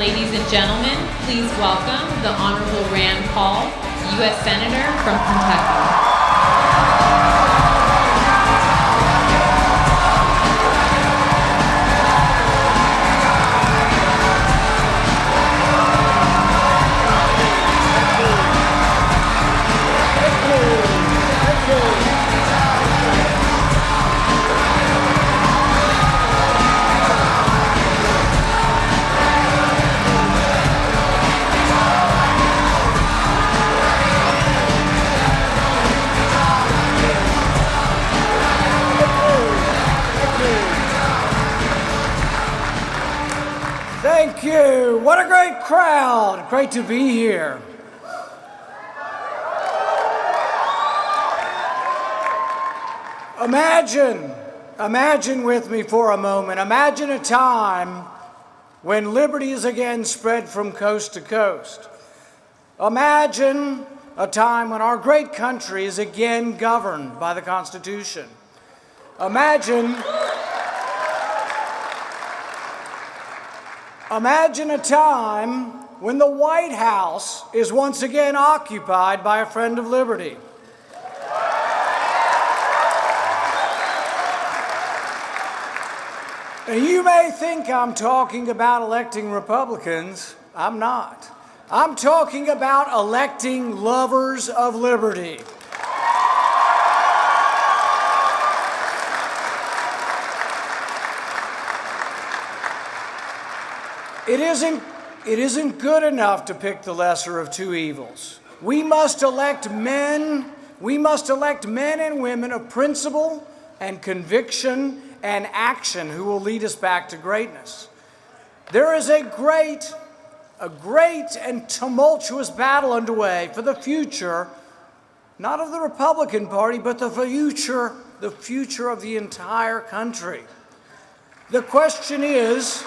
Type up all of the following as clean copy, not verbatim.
Ladies and gentlemen, please welcome the Honorable Rand Paul, U.S. Senator from Kentucky. Thank you. What a great crowd. Great to be here. Imagine with me for a moment. Imagine a time when liberty is again spread from coast to coast. Imagine a time when our great country is again governed by the Constitution. Imagine a time when the White House is once again occupied by a friend of liberty. Now, you may think I'm talking about electing Republicans. I'm not. I'm talking about electing lovers of liberty. It isn't good enough to pick the lesser of two evils. We must elect men and women of principle and conviction and action who will lead us back to greatness. There is a great and tumultuous battle underway for the future, not of the Republican Party, but the future of the entire country. The question is,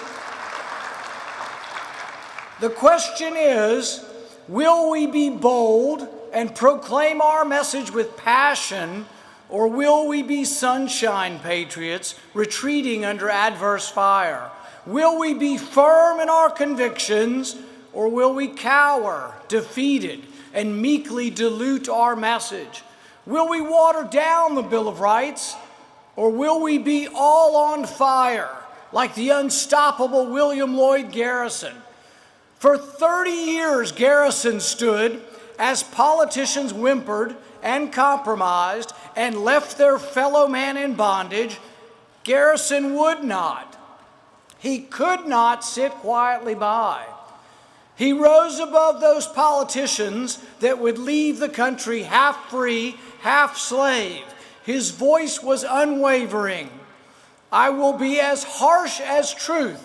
will we be bold and proclaim our message with passion, or will we be sunshine patriots retreating under adverse fire? Will we be firm in our convictions, or will we cower, defeated, and meekly dilute our message? Will we water down the Bill of Rights, or will we be all on fire like the unstoppable William Lloyd Garrison? For 30 years, Garrison stood as politicians whimpered and compromised and left their fellow man in bondage. Garrison would not. He could not sit quietly by. He rose above those politicians that would leave the country half free, half slave. His voice was unwavering. I will be as harsh as truth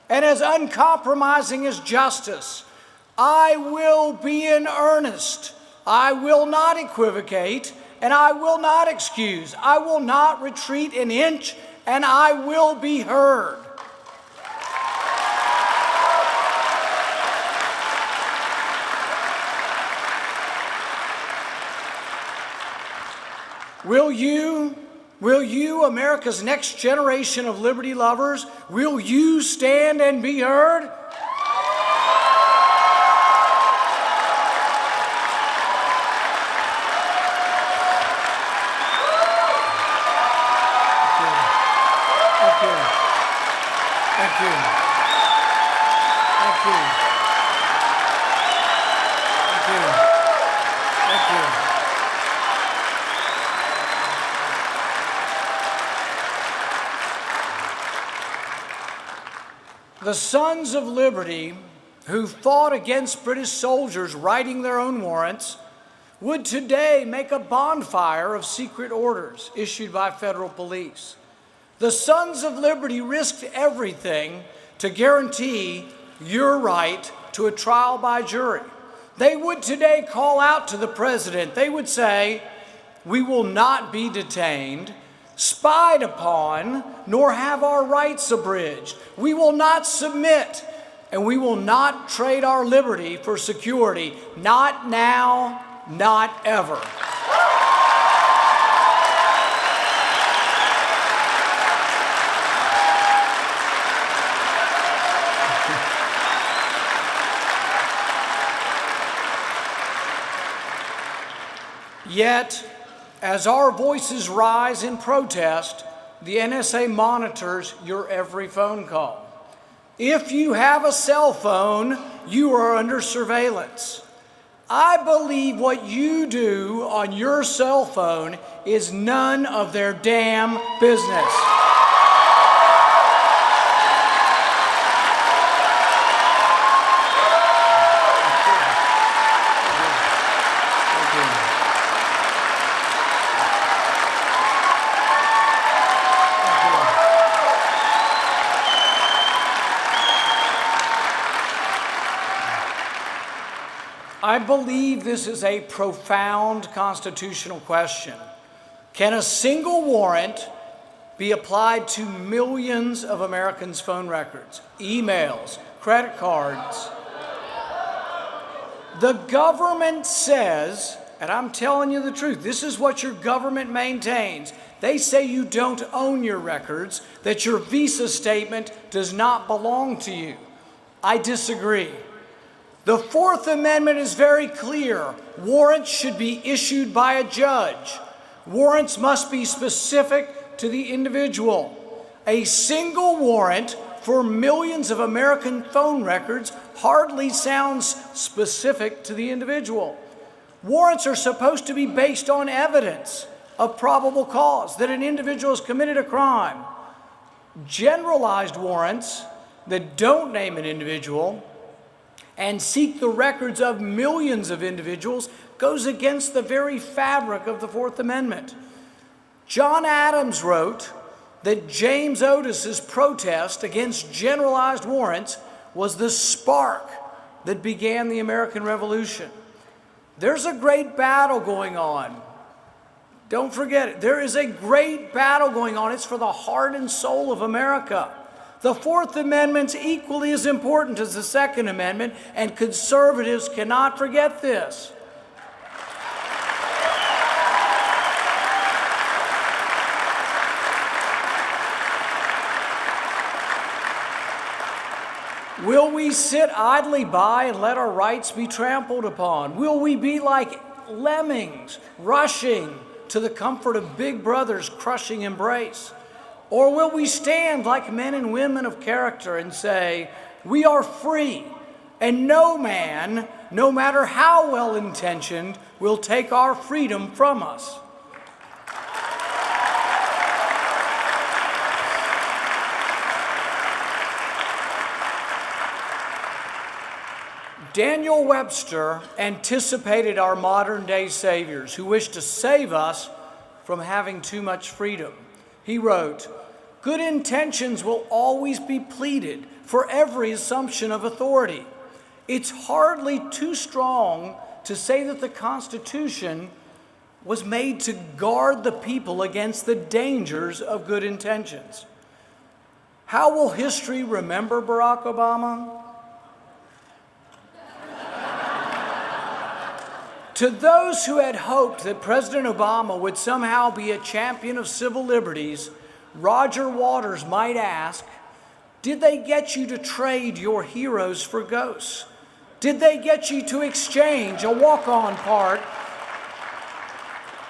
and as uncompromising as justice. I will be in earnest. I will not equivocate, and I will not excuse. I will not retreat an inch, and I will be heard. Will you, America's next generation of liberty lovers, will you stand and be heard? The Sons of Liberty, who fought against British soldiers writing their own warrants, would today make a bonfire of secret orders issued by federal police. The Sons of Liberty risked everything to guarantee your right to a trial by jury. They would today call out to the president. They would say, "We will not be detained, spied upon, nor have our rights abridged. We will not submit, and we will not trade our liberty for security. Not now, not ever." Yet, as our voices rise in protest, the NSA monitors your every phone call. If you have a cell phone, you are under surveillance. I believe what you do on your cell phone is none of their damn business. I believe this is a profound constitutional question. Can a single warrant be applied to millions of Americans' phone records, emails, credit cards? The government says, and I'm telling you the truth, this is what your government maintains. They say you don't own your records, that your visa statement does not belong to you. I disagree. The Fourth Amendment is very clear. Warrants should be issued by a judge. Warrants must be specific to the individual. A single warrant for millions of American phone records hardly sounds specific to the individual. Warrants are supposed to be based on evidence of probable cause that an individual has committed a crime. Generalized warrants that don't name an individual and seek the records of millions of individuals goes against the very fabric of the Fourth Amendment. John Adams wrote that James Otis's protest against generalized warrants was the spark that began the American Revolution. There's a great battle going on. Don't forget it. There is a great battle going on. It's for the heart and soul of America. The Fourth Amendment's equally as important as the Second Amendment, and conservatives cannot forget this. Will we sit idly by and let our rights be trampled upon? Will we be like lemmings rushing to the comfort of Big Brother's crushing embrace? Or will we stand like men and women of character and say, we are free, and no man, no matter how well-intentioned, will take our freedom from us? Daniel Webster anticipated our modern-day saviors who wish to save us from having too much freedom. He wrote, "Good intentions will always be pleaded for every assumption of authority. It's hardly too strong to say that the Constitution was made to guard the people against the dangers of good intentions." How will history remember Barack Obama? To those who had hoped that President Obama would somehow be a champion of civil liberties, Roger Waters might ask, did they get you to trade your heroes for ghosts? Did they get you to exchange a walk-on part?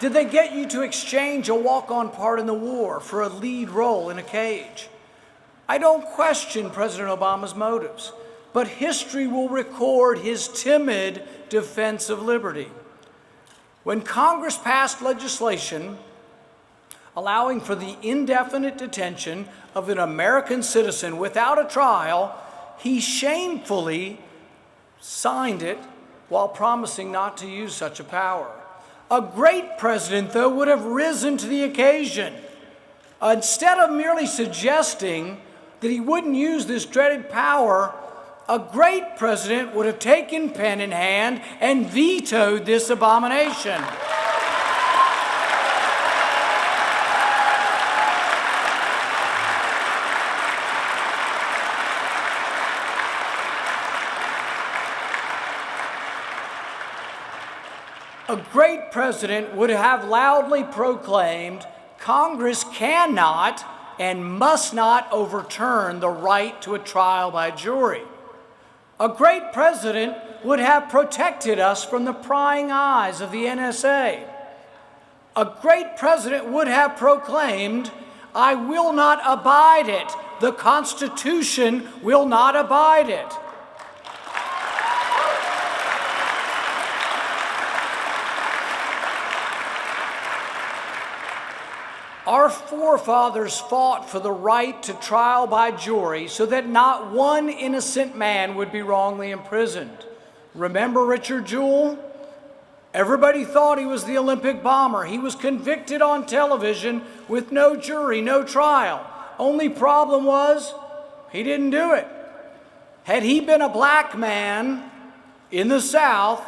Did they get you to exchange a walk-on part in the war for a lead role in a cage? I don't question President Obama's motives, but history will record his timid defense of liberty. When Congress passed legislation allowing for the indefinite detention of an American citizen without a trial, he shamefully signed it while promising not to use such a power. A great president, though, would have risen to the occasion. Instead of merely suggesting that he wouldn't use this dreaded power, a great president would have taken pen in hand and vetoed this abomination. A great president would have loudly proclaimed, Congress cannot and must not overturn the right to a trial by jury. A great president would have protected us from the prying eyes of the NSA. A great president would have proclaimed, "I will not abide it. The Constitution will not abide it." Our forefathers fought for the right to trial by jury so that not one innocent man would be wrongly imprisoned. Remember Richard Jewell? Everybody thought he was the Olympic bomber. He was convicted on television with no jury, no trial. Only problem was, he didn't do it. Had he been a black man in the South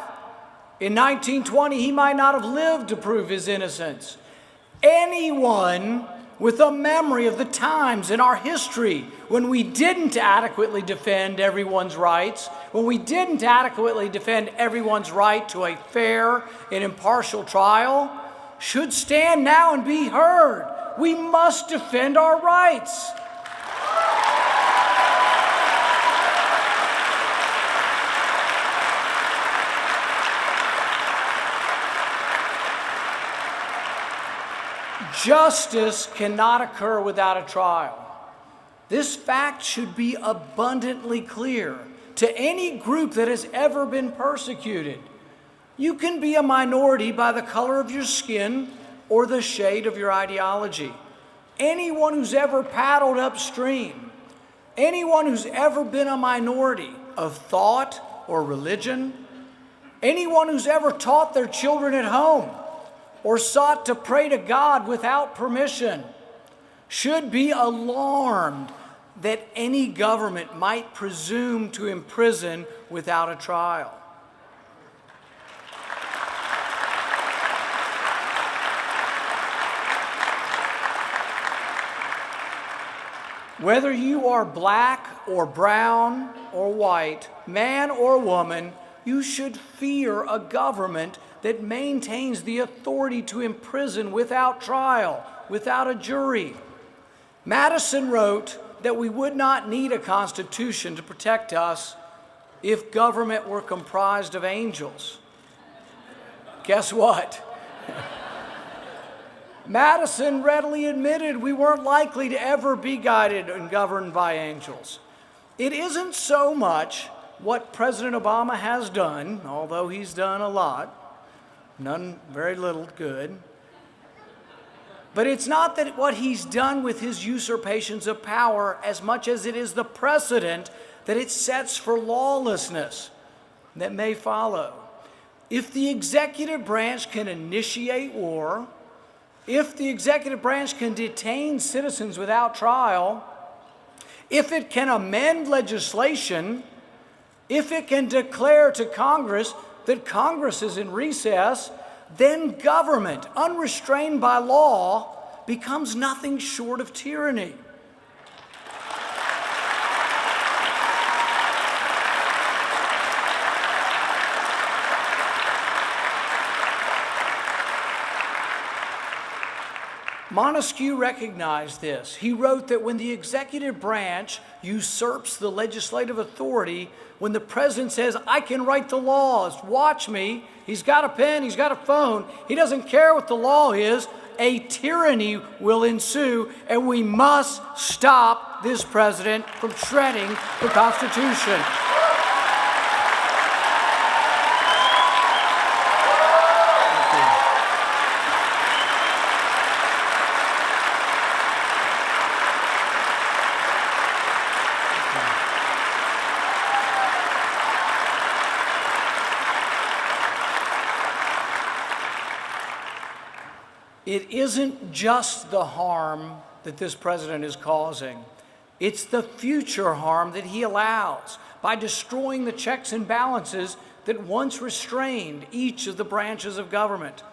in 1920, he might not have lived to prove his innocence. Anyone with a memory of the times in our history when we didn't adequately defend everyone's rights, when we didn't adequately defend everyone's right to a fair and impartial trial, should stand now and be heard. We must defend our rights. Justice cannot occur without a trial. This fact should be abundantly clear to any group that has ever been persecuted. You can be a minority by the color of your skin or the shade of your ideology. Anyone who's ever paddled upstream, anyone who's ever been a minority of thought or religion, anyone who's ever taught their children at home or sought to pray to God without permission should be alarmed that any government might presume to imprison without a trial. Whether you are black or brown or white, man or woman, you should fear a government that maintains the authority to imprison without trial, without a jury. Madison wrote that we would not need a constitution to protect us if government were comprised of angels. Guess what? Madison readily admitted we weren't likely to ever be guided and governed by angels. It isn't so much what President Obama has done, although he's done a lot, none, very little good. But it's not that what he's done with his usurpations of power as much as it is the precedent that it sets for lawlessness that may follow. If the executive branch can initiate war, if the executive branch can detain citizens without trial, if it can amend legislation, if it can declare to Congress that Congress is in recess, then government, unrestrained by law, becomes nothing short of tyranny. Montesquieu recognized this. He wrote that when the executive branch usurps the legislative authority, when the president says, "I can write the laws, watch me," he's got a pen, he's got a phone, he doesn't care what the law is, a tyranny will ensue, and we must stop this president from shredding the Constitution. It isn't just the harm that this president is causing. It's the future harm that he allows by destroying the checks and balances that once restrained each of the branches of government.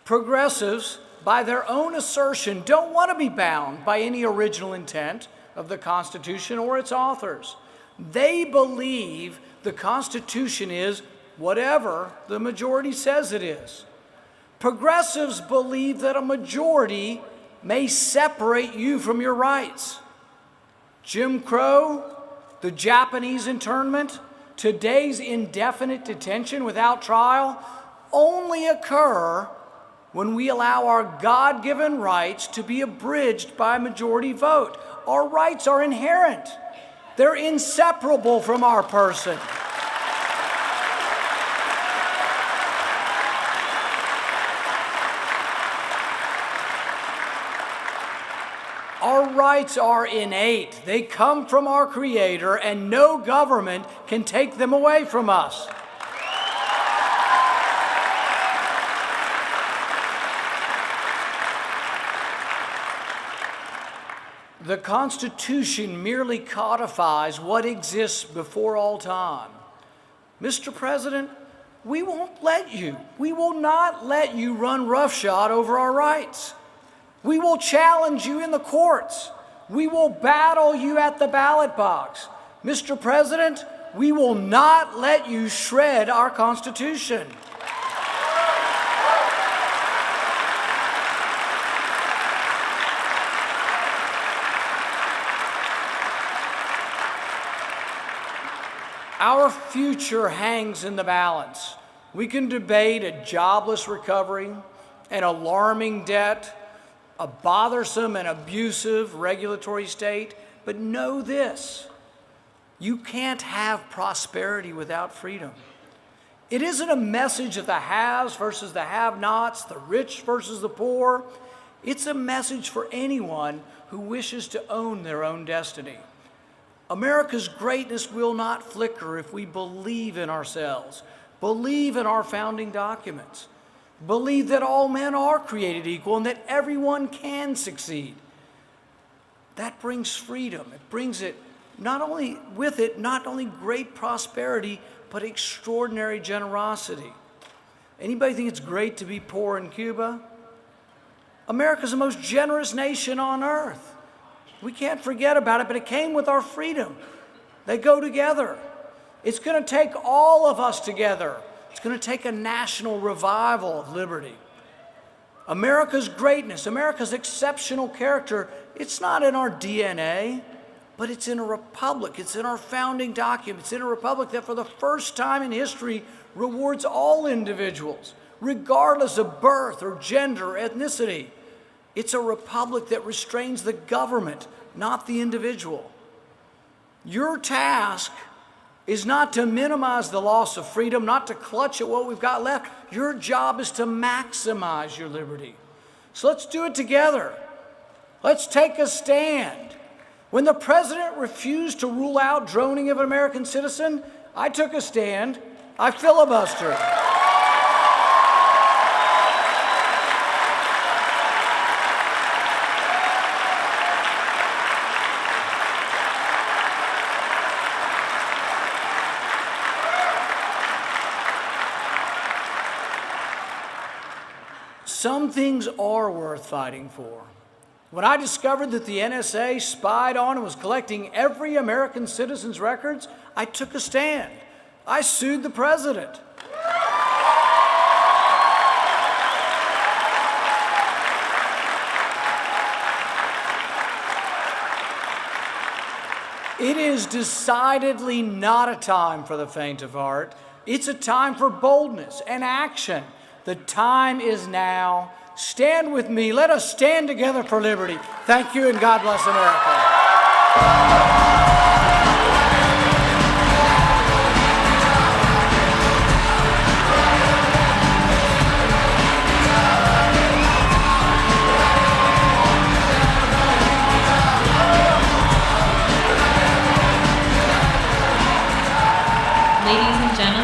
Progressives, by their own assertion, don't want to be bound by any original intent of the Constitution or its authors. They believe the Constitution is whatever the majority says it is. Progressives believe that a majority may separate you from your rights. Jim Crow, the Japanese internment, today's indefinite detention without trial only occur when we allow our God-given rights to be abridged by a majority vote. Our rights are inherent. They're inseparable from our person. Our rights are innate. They come from our Creator, and no government can take them away from us. The Constitution merely codifies what exists before all time. Mr. President, we won't let you. We will not let you run roughshod over our rights. We will challenge you in the courts. We will battle you at the ballot box. Mr. President, we will not let you shred our Constitution. Our future hangs in the balance. We can debate a jobless recovery, an alarming debt, a bothersome and abusive regulatory state, but know this: you can't have prosperity without freedom. It isn't a message of the haves versus the have-nots, the rich versus the poor. It's a message for anyone who wishes to own their own destiny. America's greatness will not flicker if we believe in ourselves, believe in our founding documents, believe that all men are created equal and that everyone can succeed. That brings freedom. It brings it not only great prosperity, but extraordinary generosity. Anybody think it's great to be poor in Cuba? America's the most generous nation on earth. We can't forget about it, but it came with our freedom. They go together. It's going to take all of us together. It's going to take a national revival of liberty. America's greatness, America's exceptional character, it's not in our DNA, but it's in a republic. It's in our founding documents. It's in a republic that for the first time in history rewards all individuals, regardless of birth or gender or ethnicity. It's a republic that restrains the government, not the individual. Your task is not to minimize the loss of freedom, not to clutch at what we've got left. Your job is to maximize your liberty. So let's do it together. Let's take a stand. When the president refused to rule out droning of an American citizen, I took a stand. I filibustered. Some things are worth fighting for. When I discovered that the NSA spied on and was collecting every American citizen's records, I took a stand. I sued the president. It is decidedly not a time for the faint of heart. It's a time for boldness and action. The time is now. Stand with me. Let us stand together for liberty. Thank you, and God bless America. Ladies and gentlemen,